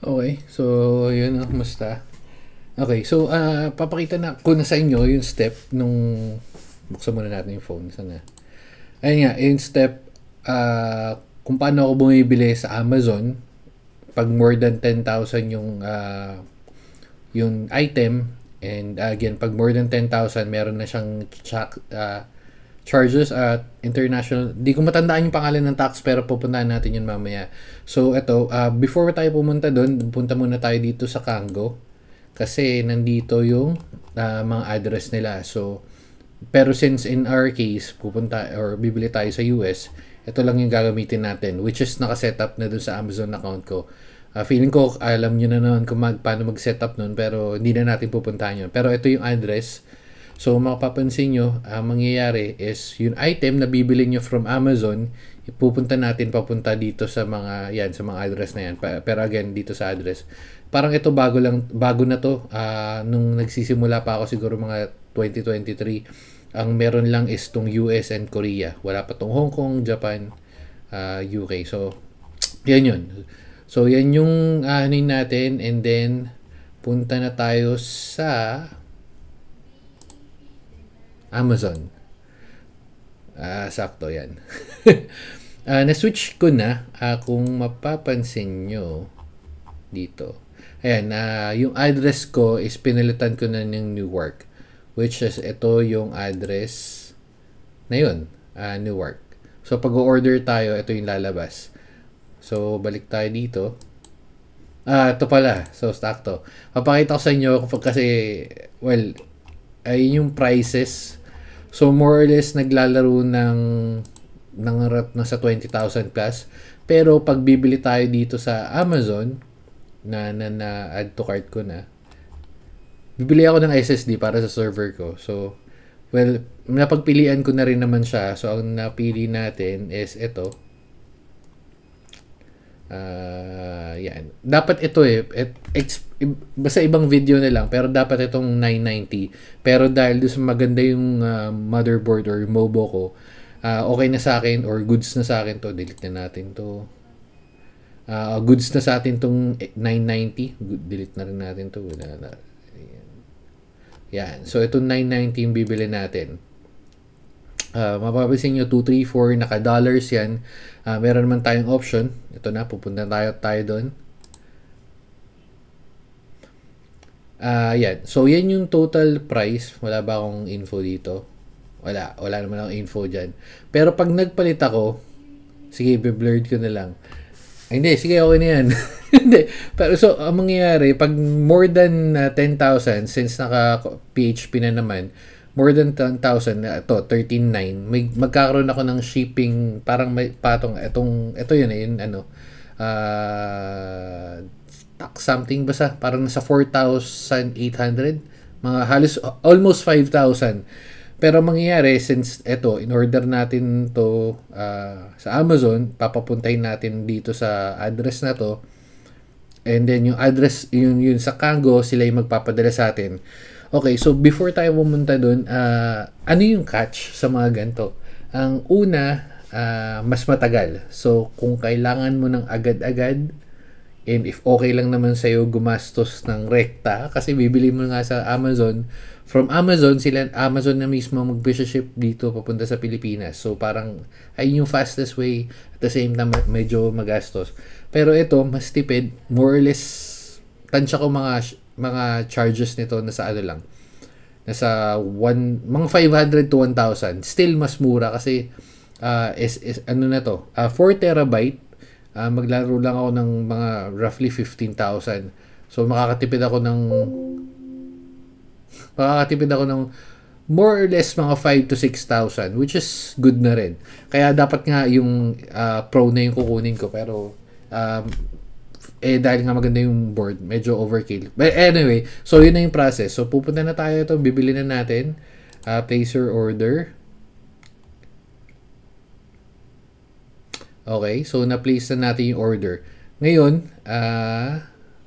Okay, so yun musta? Okay, so papakita na ko na sa inyo yung step nung buksan muna natin yung phone sana. Ayun nga, yung step kung paano ako bumibili sa Amazon pag more than 10,000 yung item, and again pag more than 10,000 meron na siyang charges at international. Di ko matandaan yung pangalan ng tax pero pupuntahan natin yun mamaya. So ito, before tayo pumunta doon, punta muna tayo dito sa Kango kasi nandito yung mga address nila. So pero since in our case pupunta or bibili tayo sa US, ito lang yung gagamitin natin, which is naka-setup na doon sa Amazon account ko. Feeling ko alam nyo na naman kung paano mag-setup nun, pero hindi na natin pupuntahan yun. Pero ito yung address. So mapapansin nyo, mangyayari is yung item na bibili nyo from Amazon, ipupunta natin papunta dito sa sa mga address na yan. Pero again, dito sa address. Parang ito bago na to. Nung nagsisimula pa ako siguro mga 2023, ang meron lang is tong US and Korea. Wala pa tong Hong Kong, Japan, UK. So, yan yun. So, yan yung natin, and then punta na tayo sa Amazon. Sakto yan. Na-switch ko na, kung mapapansin nyo dito. Ayan, yung address ko is pinalitan ko na ng Newark, which is ito yung address na yun, Newark. So pag order tayo, ito yung lalabas. So balik tayo dito. Ito pala. So sakto. Papakita ko sa inyo kasi, well, ay yung prices. So more or less naglalaro ng nasa 20,000 plus. Pero pag bibili tayo dito sa Amazon, na add to cart ko na, bibili ako ng SSD para sa server ko. So, well, napagpilian ko na rin naman siya. So, ang napili natin is ito. Yan. Dapat ito basta ibang video na lang, pero dapat itong 990. Pero dahil doon sa maganda yung motherboard or MOBO ko, okay na sa akin or goods na sa akin to. Delete na natin to. Goods na sa atin tong 990. Delete na rin natin to. Yan. So, itong 990 yung bibili natin. Mapapansin nyo, 234, naka-dollars yan. Meron naman tayong option. Ito na, pupunta tayo doon. Yan. So, yan yung total price. Wala ba akong info dito? Wala naman akong info dyan. Pero pag nagpalit ako, sige, be-blurred ko na lang. Hindi, sige, okay na yan. Hindi. Pero so, ang mangyayari, pag more than 10,000, since naka-PHP na naman, more than 10,000, ito, 13,900, magkakaroon ako ng shipping, parang may patong, ito yun, tax something, basta, parang nasa 4,800, mga halos, almost 5,000. Pero mangyayari, since ito, in order natin to sa Amazon, papapuntahin natin dito sa address na to, and then yung address, yun sa Kango, sila yung magpapadala sa atin. Okay, so before tayo pumunta dun, ano yung catch sa mga ganito? Ang una, mas matagal. So, kung kailangan mo ng agad-agad, and if okay lang naman sa'yo gumastos ng rekta, kasi bibili mo nga sa Amazon, from Amazon, Amazon na mismo mag-ship dito papunta sa Pilipinas. So, parang, ay yung fastest way, at the same time, medyo magastos. Pero ito, mas tipid, more or less, tansya ko mga charges nito nasa lang. Nasa mga 500 to 1,000. Still, mas mura kasi, ano na to, 4 terabyte, maglaro lang ako ng mga roughly 15,000. So, makakatipid ako ng more or less mga 5 to 6,000, which is good na rin. Kaya dapat nga yung Pro na yung kukunin ko, pero dahil nga maganda yung board, medyo overkill. But anyway, so yun na yung process. So pupunta na tayo ito, bibili na natin. Place your order. Okay, so na-place na natin yung order. Ngayon,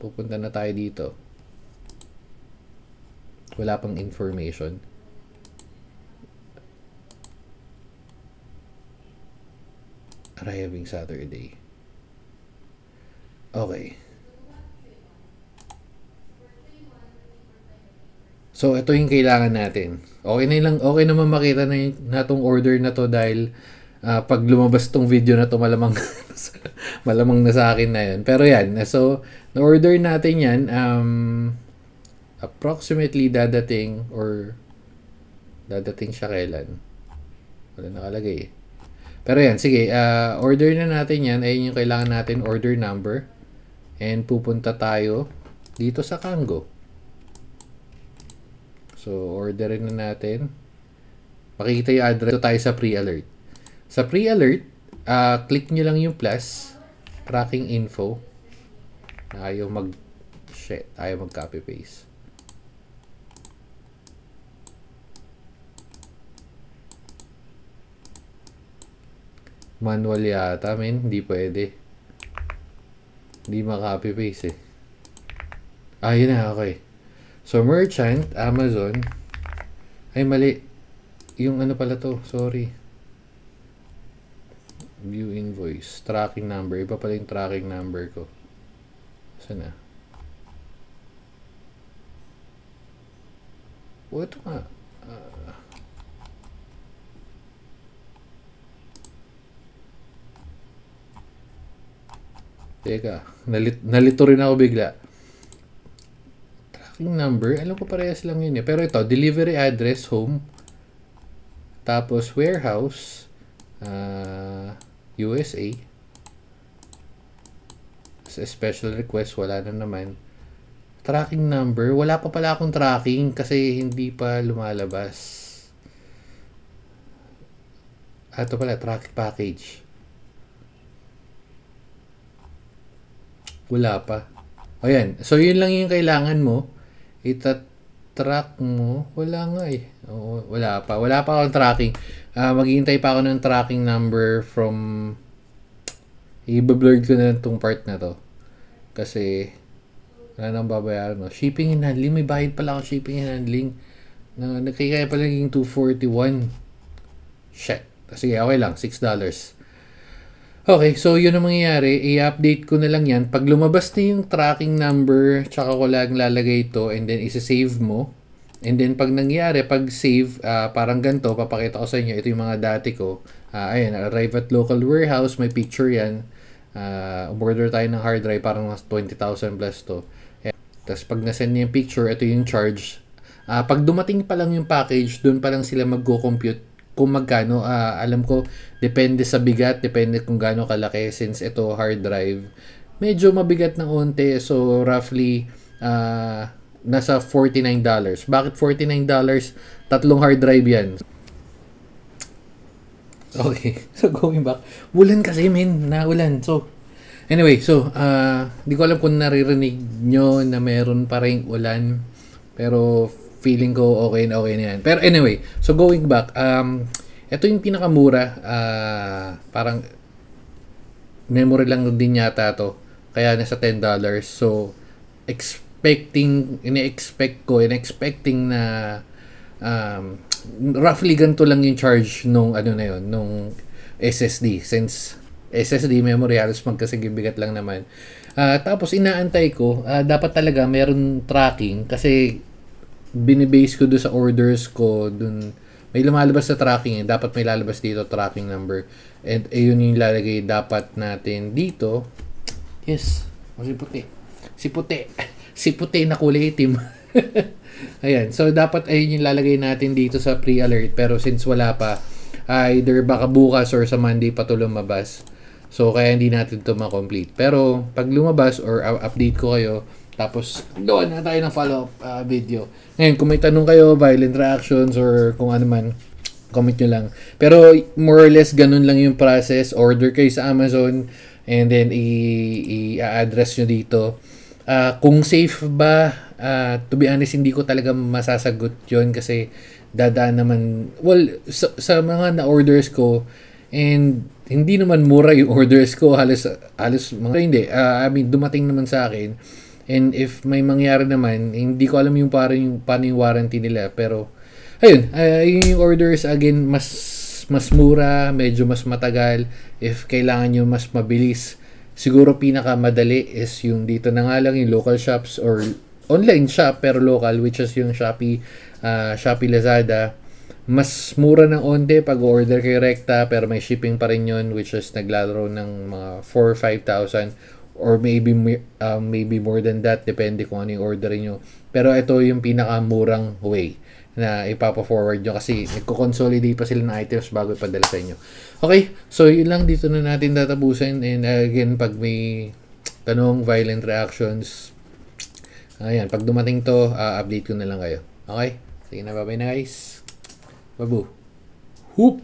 pupunta na tayo dito. Wala pang information. Arriving Saturday. Okay. So, ito yung kailangan natin. Okay naman makita na itong order na to dahil pag lumabas tong video na to, malamang malamang na sa akin na yun. Pero yan, so, na-order natin yan, approximately dadating siya kailan? Wala nakalagay eh. Pero yan, sige, order na natin yan. Ayun yung kailangan natin, order number. And pupunta tayo dito sa Kango. So, orderin na natin. Makikita yung address. Ito tayo sa pre-alert. Sa pre-alert, click nyo lang yung plus, tracking info. Ayaw mag-copy-paste. Manual yata, hindi pwede. Hindi ma-copy-paste eh. Yun na, okay. So, merchant, Amazon. Ay, mali. Yung ano pala to, sorry. View invoice. Tracking number. Iba pala yung tracking number ko. Saan na? Ito nga. Teka. Nalito rin ako bigla. Number, alam ko parehas lang yun eh. Pero ito, delivery address, home, tapos warehouse, USA. As a special request, wala na naman. Tracking number, wala pa pala akong tracking kasi hindi pa lumalabas. Ito pala, tracking package. Wala pa. O yan, so yun lang yung kailangan mo. Ita-track mo. Wala nga eh. Oo, wala pa akong tracking. Maghihintay pa ako ng tracking number from i-blurred ko na itong part na to. Kasi wala nang babayaran. No? Shipping and handling. May bayad pala ako shipping and handling. Kaya pala naging $241. Shit. Sige, okay lang. $6. Okay, so yun ang mangyayari, i-update ko na lang yan. Pag lumabas na yung tracking number, tsaka ko lang lalagay ito, and then isa-save mo. And then pag nangyari, pag save, parang ganito, papakita ko sa inyo, ito yung mga dati ko. Ayan, arrive at local warehouse, may picture yan. Umorder tayo ng hard drive, parang mas 20,000 plus to. Tapos pag nasend niya yung picture, ito yung charge. Pag dumating pa lang yung package, doon pa lang sila mag-compute kung magkano. Alam ko, depende sa bigat, depende kung gaano kalaki, since ito hard drive. Medyo mabigat ng onte, so roughly nasa $49. Bakit $49? Tatlong hard drive yan. Okay, so going back. Ulan kasi, naulan. So, anyway, so, di ko alam kung naririnig nyo na meron pa rin ulan. Pero, feeling ko okay na yan. Pero anyway, so going back, ito yung pinakamura, parang memory lang din yata to, kaya nasa $10. So, expecting na roughly ganito lang yung charge nung nung SSD, since SSD memory halos magkasigibigat lang naman. Tapos inaantay ko, dapat talaga meron tracking kasi binibase ko doon sa orders ko, doon may lumalabas sa tracking dapat may lalabas dito tracking number, and ayun yung lalagay dapat natin dito. Yes, si puti na kulay itim. Ayan, so dapat ayun yung lalagay natin dito sa pre-alert, pero since wala pa, either baka bukas or sa Monday pa to lumabas, so kaya hindi natin to ma-complete. Pero pag lumabas or update ko kayo, tapos, doon na tayo ng follow-up video. Ngayon, kung may tanong kayo, violent reactions, or kung ano man, comment nyo lang. Pero, more or less, ganun lang yung process. Order kayo sa Amazon, and then, i-address nyo dito. Kung safe ba, to be honest, hindi ko talaga masasagot yon kasi dadaan naman, well, sa mga na-orders ko, and hindi naman mura yung orders ko, halos mga, hindi, dumating naman sa akin. And if may mangyari naman, hindi ko alam yung paano yung warranty nila. Pero, ayun, yung orders, again, mas mura, medyo mas matagal. If kailangan nyo mas mabilis, siguro pinakamadali is yung dito na nga lang, yung local shops or online shop pero local, which is yung Shopee, Shopee Lazada. Mas mura ng onte pag order kay Rekta, pero may shipping pa rin yun, which is naglalaro ng mga 4 or 5,000 or maybe more than that, depende kung ano yung order nyo. Pero ito yung pinakamurang way na ipapa-forward nyo kasi nagko-consolidate pa sila ng items bago ipadala sa inyo. Okay, so yun lang, dito na natin tatapusin. And again, pag may tanong, violent reactions, ayan, pag dumating to, update ko na lang kayo. Okay? Sige na, bye-bye na guys. Babu. Hoop!